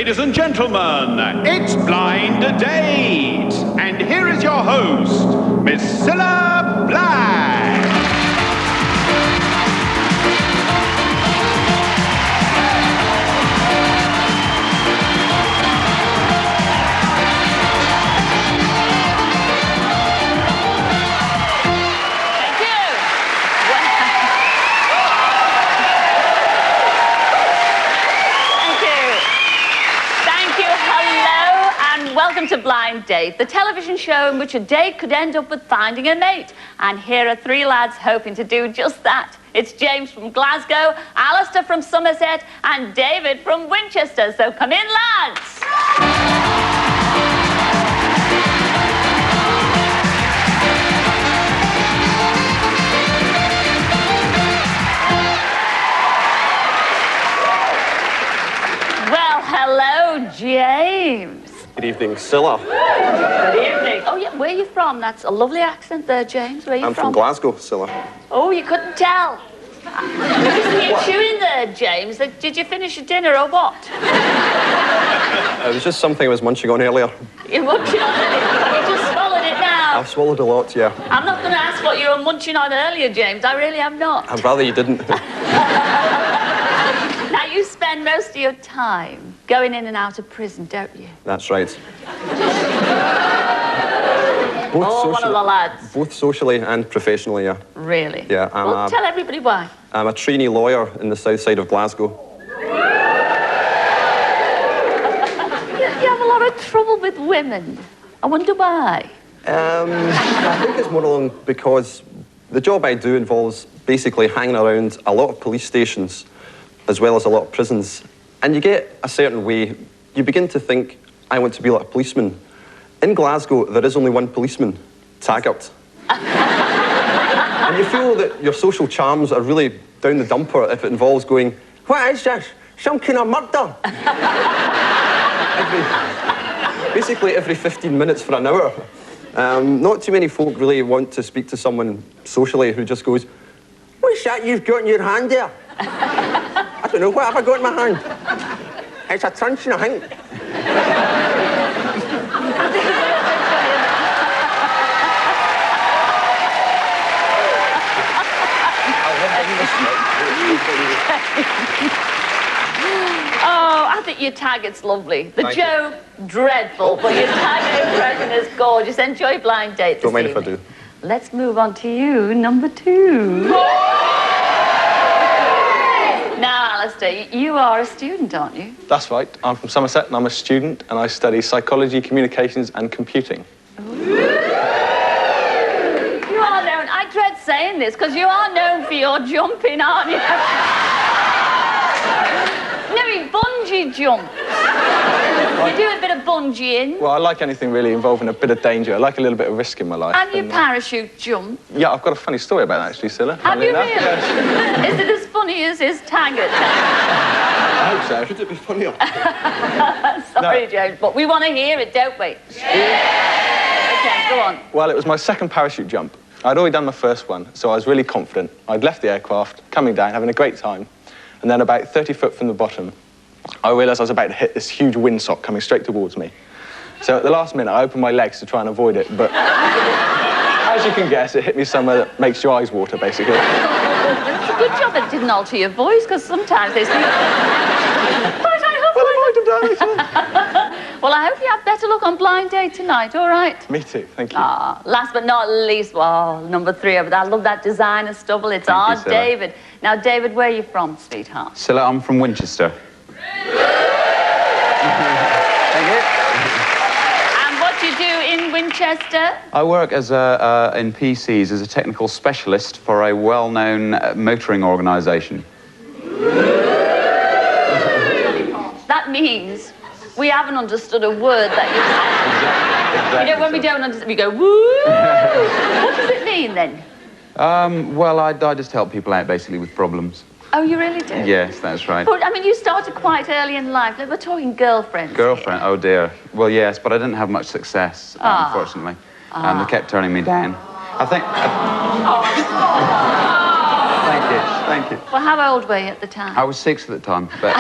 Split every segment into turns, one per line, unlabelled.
Ladies and gentlemen, it's Blind Date. And here is your host, Miss Cilla Black.
Welcome to Blind Date, the television show in which a date could end up with finding a mate. And here are three lads hoping to do just that. It's James from Glasgow, Alistair from Somerset, and David from Winchester. So come in, lads. Well, hello, James.
Good evening, Cilla.
Good evening. Oh, yeah, where are you from? That's a lovely accent there, James. Where are you
I'm from Glasgow, Cilla.
Oh, you couldn't tell. You're chewing there, James. Did you finish your dinner or what?
It was just something I was munching on earlier.
You're munching on it? You just swallowed it now?
I've swallowed a lot, yeah.
I'm not going to ask what you were munching on earlier, James. I really am not.
I'd rather you didn't.
Now, you spend most of your time going in and out of prison, don't you?
That's right.
One of the lads.
Both socially and professionally, yeah.
Really?
Yeah,
Well, tell everybody why.
I'm a trainee lawyer in the south side of Glasgow.
You have a lot of trouble with women. I wonder why.
I think it's more along because the job I do involves basically hanging around a lot of police stations as well as a lot of prisons. And you get a certain way, you begin to think, I want to be like a policeman. In Glasgow, there is only one policeman, Taggart. And you feel that your social charms are really down the dumper if it involves going, what is this? Some kind of murder? Basically every 15 minutes for an hour. Not too many folk really want to speak to someone socially who just goes, what's that you've got in your hand there? I don't know, what have I got in my hand? It's a truncheon, I think.
Oh, I think your Taggart's lovely. The joke, dreadful, but your Taggart impression is gorgeous. Enjoy Blind Date this
Don't mind
evening.
if I do.
Let's move on to you, number two. Now, Alistair, you are a student, aren't you?
That's right. I'm from Somerset and I'm a student and I study psychology, communications and computing.
You are known, I dread saying this, because you are known for your jumping, aren't you? No, he bungee jumps. You do a bit of bungeeing.
Well, I like anything really involving a bit of danger. I like a little bit of risk in my life.
And you parachute jump.
Yeah, I've got a funny story about that, actually, Cilla.
Have you really?
Yes.
Is it as funny as his Taggart?
I hope so.
Could it be funnier?
Sorry,
No.
James, but we want to hear it, don't we? Yeah. Okay, go on.
Well, it was my second parachute jump. I'd already done my first one, so I was really confident. I'd left the aircraft, coming down, having a great time. And then about 30 foot from the bottom, I realised I was about to hit this huge windsock coming straight towards me. So at the last minute, I opened my legs to try and avoid it, but as you can guess, it hit me somewhere that makes your eyes water, basically.
It's a good job it didn't alter your voice, because sometimes they say... Well, I hope you have better luck on Blind Date tonight, all right?
Me too, thank you.
Last but not least, well, number three, I love that designer stubble. It's
Thank
our
you, Cilla.
David. Now, David, where are you from, sweetheart?
Cilla, I'm from Winchester.
And what do you do in Winchester?
I work as in PCs as a technical specialist for a well-known motoring organisation.
That means we haven't understood a word that you said.
Exactly,
You know, when we don't understand, we go, woo! What does it mean, then?
Well, I just help people out, basically, with problems.
Oh, you really do?
Yes, that's right.
But, I mean, you started quite early in life. We're talking girlfriends.
Girlfriend?
Here.
Oh, dear. Well, yes, but I didn't have much success, unfortunately. And they kept turning me down. I think... Thank you.
Well, how old were you at the time?
I was 6 at the time, but...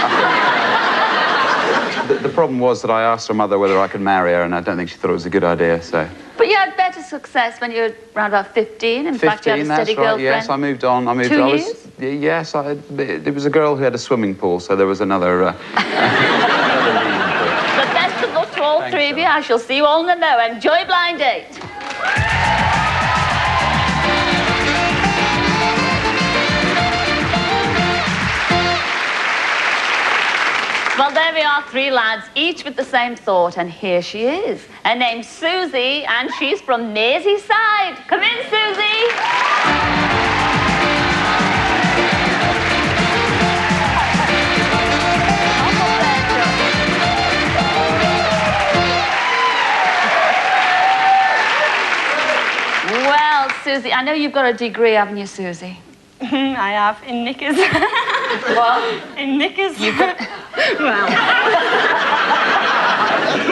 the problem was that I asked her mother whether I could marry her, and I don't think she thought it was a good idea, so...
But you had better success when you were around about 15. In fact, you had a steady
that's right.
girlfriend.
Yes, I moved on.
2 years?
Yes, it was a girl who had a swimming pool, so there was another...
But best of luck to all three of you. I shall see you all in the know. Enjoy Blind Date. Well, there we are, three lads, each with the same thought, and here she is. Her name's Susie, and she's from Merseyside. Come in, Susie. Well, Susie, I know you've got a degree, haven't you, Susie?
I have, in knickers.
What?
In knickers.
You've got...
Well.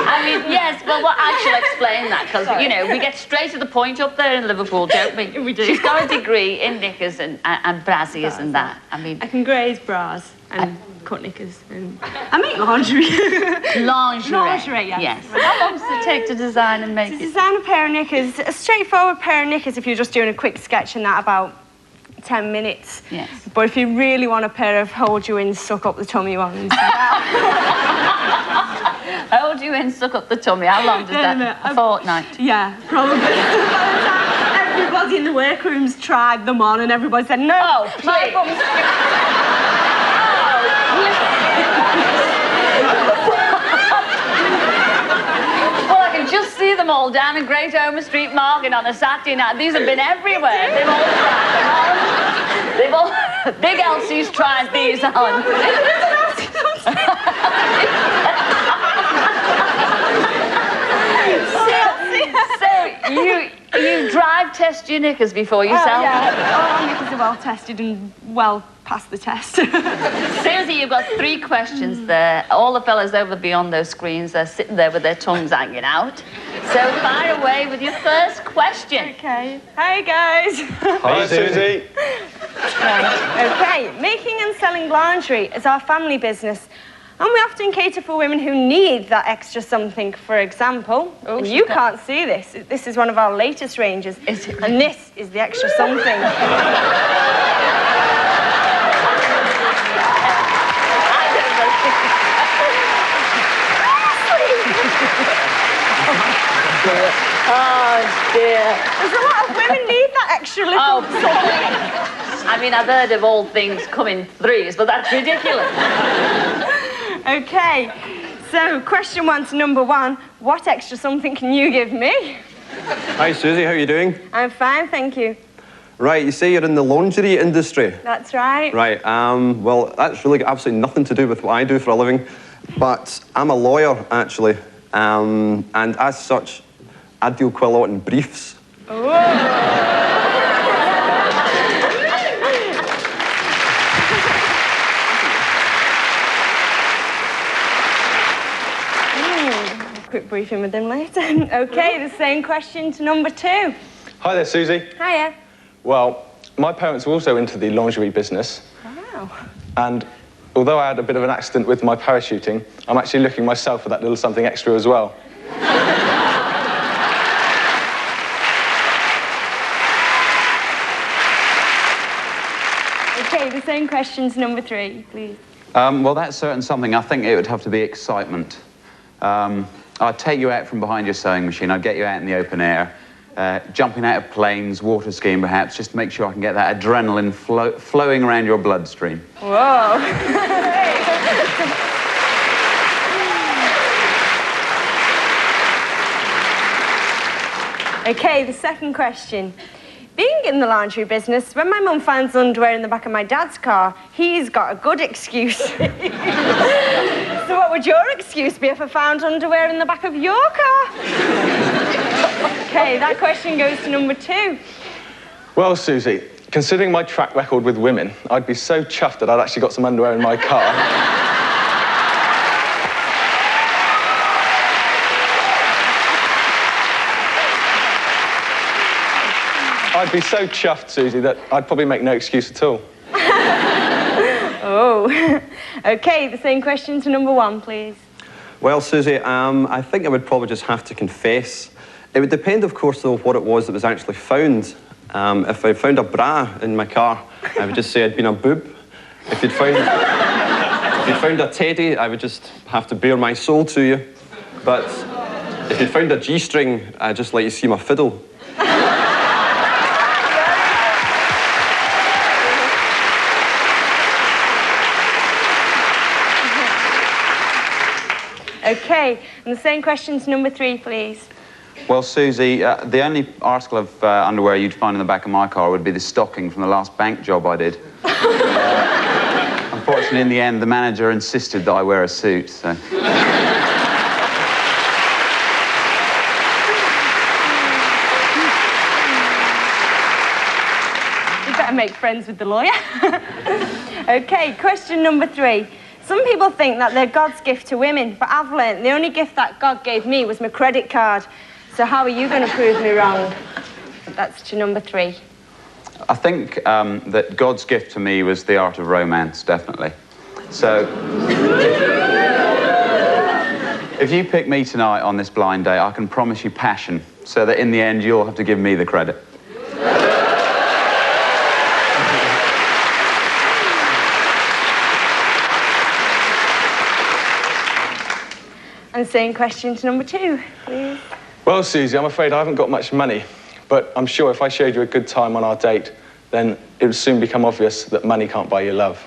I mean, yes, well, I shall explain that, because, you know, we get straight to the point up there in Liverpool, don't we?
We do.
She's got a degree in knickers and brassies and that. I mean...
I can graze bras and cut knickers. And I make lingerie.
Lingerie.
Lingerie, yes.
Yes. How long does it take to design and make
To
it?
design a pair of knickers, a straightforward pair of knickers, if you're just doing a quick sketch and that, about 10 minutes.
Yes.
But if you really want a pair of hold you in, suck up the tummy ones.
Hold you in, suck up the tummy. How long does that? A fortnight.
Yeah, probably. By the time everybody in the workrooms tried them on and everybody said, no,
Oh,
my
please.
bum's...
Well, I can just see them all down in Great Homer Street Market on a Saturday night. These have been everywhere. They've all tried them on. They've all... Big Elsie's tried these on. So, you drive test your knickers before you sell them?
Yeah, all our knickers are well tested and well past the test.
Susie, you've got 3 questions there. All the fellas over beyond those screens, they're sitting there with their tongues hanging out. So fire away with your first question.
Okay. Hi, guys.
Hi, Susie.
Okay, making and selling lingerie is our family business. And we often cater for women who need that extra something. For example, and you can't see this. This is one of our latest ranges.
Is it?
And this is the extra something.
Oh, dear.
There's a lot of women need that extra little
Oh,
something.
I mean, I've heard of all things come in 3s, but that's ridiculous.
Okay, so question 1 to number 1. What extra something can you give me?
Hi, Susie, how are you doing?
I'm fine, thank you.
Right, you say you're in the lingerie industry.
That's right.
Right, well, that's really got absolutely nothing to do with what I do for a living, but I'm a lawyer, actually, and as such, I deal quite a lot in briefs.
Quick briefing with them later. Okay, the same question to number 2.
Hi there, Susie.
Hiya.
Well, my parents were also into the lingerie business.
Wow.
And although I had a bit of an accident with my parachuting, I'm actually looking myself for that little something extra as well.
Okay, the same question to number 3, please.
Well, that's certain something. I think it would have to be excitement. I'd take you out from behind your sewing machine. I'd get you out in the open air, jumping out of planes, water skiing perhaps, just to make sure I can get that adrenaline flowing around your bloodstream.
Whoa. Okay, the second question. Being in the lingerie business, when my mum finds underwear in the back of my dad's car, he's got a good excuse. So what would your excuse be if I found underwear in the back of your car? Okay, that question goes to number 2.
Well, Susie, considering my track record with women, I'd be so chuffed that I'd actually got some underwear in my car. I'd be so chuffed, Susie, that I'd probably make no excuse at all.
Oh. Okay, the same question to number 1, please.
Well, Susie, I think I would probably just have to confess. It would depend, of course, though, what it was that was actually found. If I found a bra in my car, I would just say I'd been a boob. If you'd found a teddy, I would just have to bare my soul to you. But if you'd found a G-string, I'd just let you see my fiddle.
Okay, and the same questions, number 3, please.
Well, Susie, the only article of underwear you'd find in the back of my car would be the stocking from the last bank job I did. Unfortunately, in the end, the manager insisted that I wear a suit, so...
You better make friends with the lawyer. Okay, question number 3. Some people think that they're God's gift to women, but I've learned the only gift that God gave me was my credit card. So how are you going to prove me wrong? That's to number 3.
I think that God's gift to me was the art of romance, definitely. So, if you pick me tonight on this blind date, I can promise you passion, so that in the end, you'll have to give me the credit.
And same question to number 2, please.
Well, Susie, I'm afraid I haven't got much money, but I'm sure if I showed you a good time on our date, then it would soon become obvious that money can't buy you love.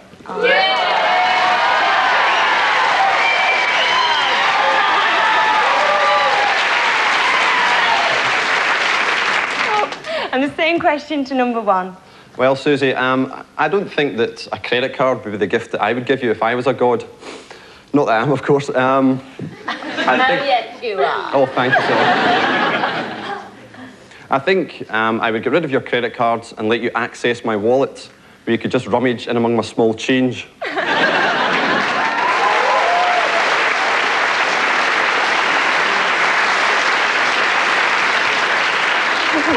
And the same question to number 1.
Well, Susie, I don't think that a credit card would be the gift that I would give you if I was a god. Not that I am, of course.
Yes, you are.
Oh, thank you, sir. I think I would get rid of your credit cards and let you access my wallet, where you could just rummage in among my small change.
Well,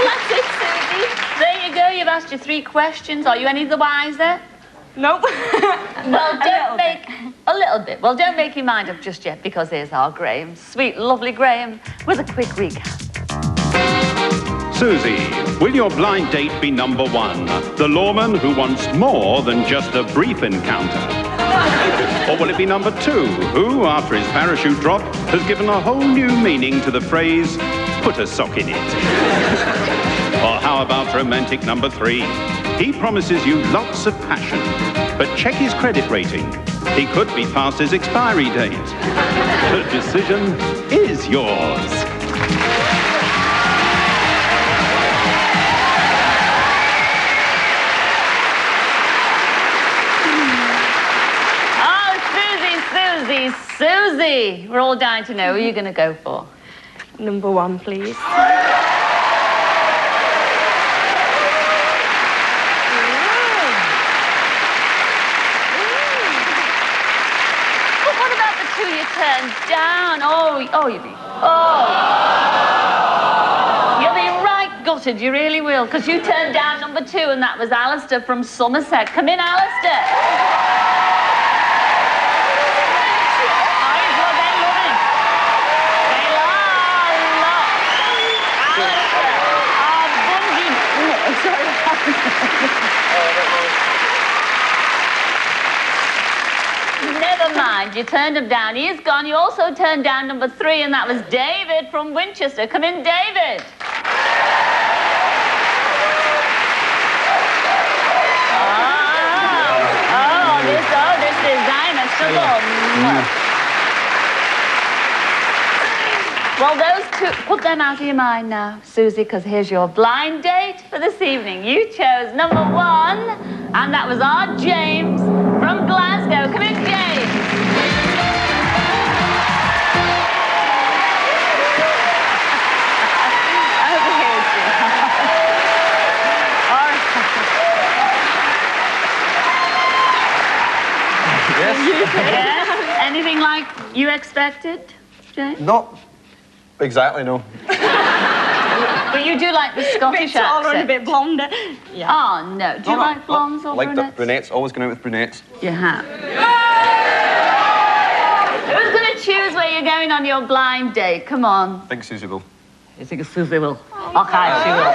that's it, Susie. There you go. You've asked your 3 questions. Are you any the wiser?
Nope.
Well, don't make... A little bit. Well, don't make your mind up just yet, because here's our Graham. Sweet, lovely Graham, with a quick recap.
Susie, will your blind date be number 1? The lawman who wants more than just a brief encounter? Or will it be number 2, who, after his parachute drop, has given a whole new meaning to the phrase, put a sock in it? Or how about romantic number 3? He promises you lots of passion, but check his credit rating. He could be past his expiry date. The decision is yours.
Oh, Susie, Susie. We're all dying to know who you're going to go for.
Number 1, please.
Turned down. You'll be right gutted, you really will, because you turned down number 2, and that was Alistair from Somerset. Come in, Alistair. Never mind, you turned him down. He is gone. You also turned down number 3, and that was David from Winchester. Come in, David. This designer struggle. Well, those 2, put them out of your mind now, Susie, because here's your blind date for this evening. You chose number 1, and that was our James from Glasgow. Come in, James. Over here, All right. Yes? Anything like you expected, James?
Not exactly, no.
But you do like the Scottish
A bit taller and a
accent.
bit blonder. Yeah.
Oh, no. Do you like blondes or
Like
brunettes?
the brunettes, always going out with brunettes.
You have. Who's going to choose where you're going on your blind date. Come on.
I think Susie will.
You think Susie will? Okay, she will.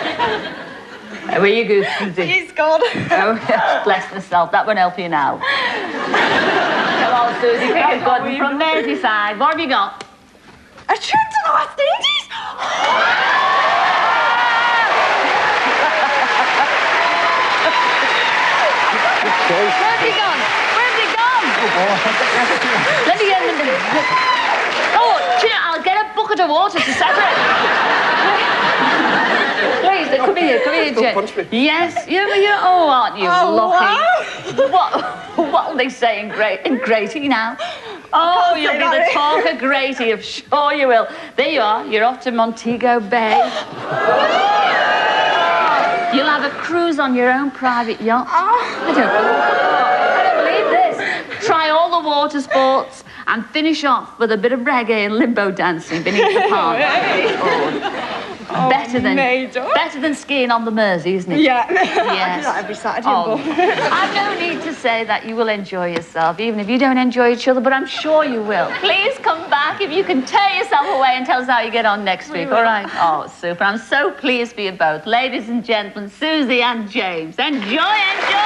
Where you go, Susie?
He's gone.
Oh, bless herself. That won't help you now. Come on, Susie, pick a good one from Merseyside. What have you got?
A trip to the West Indies?
Where's he gone? Where's he gone? Let me get him in the... Oh, do you know, I'll get a bucket of water to separate. Please, come here,
Don't punch me.
Yes, you oh, aren't you lucky?
Wow.
What are they saying in Grady now? Oh, you'll be the talk of Grady, I'm sure you will. There you are, you're off to Montego Bay. You'll have a cruise on your own private yacht. I don't believe this. Try all the water sports and finish off with a bit of reggae and limbo dancing beneath the palm. Better than skiing on the Mersey, isn't it?
Yeah.
Yes.
Not every Saturday.
Oh, I've no need to say that you will enjoy yourself, even if you don't enjoy each other, but I'm sure you will. Please come back if you can tear yourself away and tell us how you get on next week, all right? Oh, super. I'm so pleased for you both. Ladies and gentlemen, Susie and James. Enjoy, enjoy!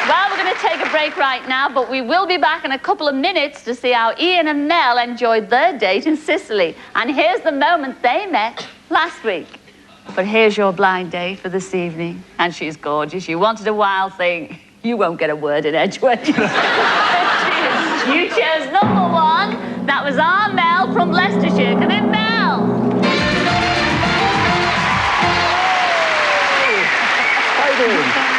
Well, we're going to take a break right now, but we will be back in a couple of minutes to see how Ian and Mel enjoyed their date in Sicily. And here's the moment they met last week. But here's your blind date for this evening. And she's gorgeous. You wanted a wild thing. You won't get a word in Edgeworth. You chose number one. That was our Mel from Leicestershire. Come in, Mel.
How you doing?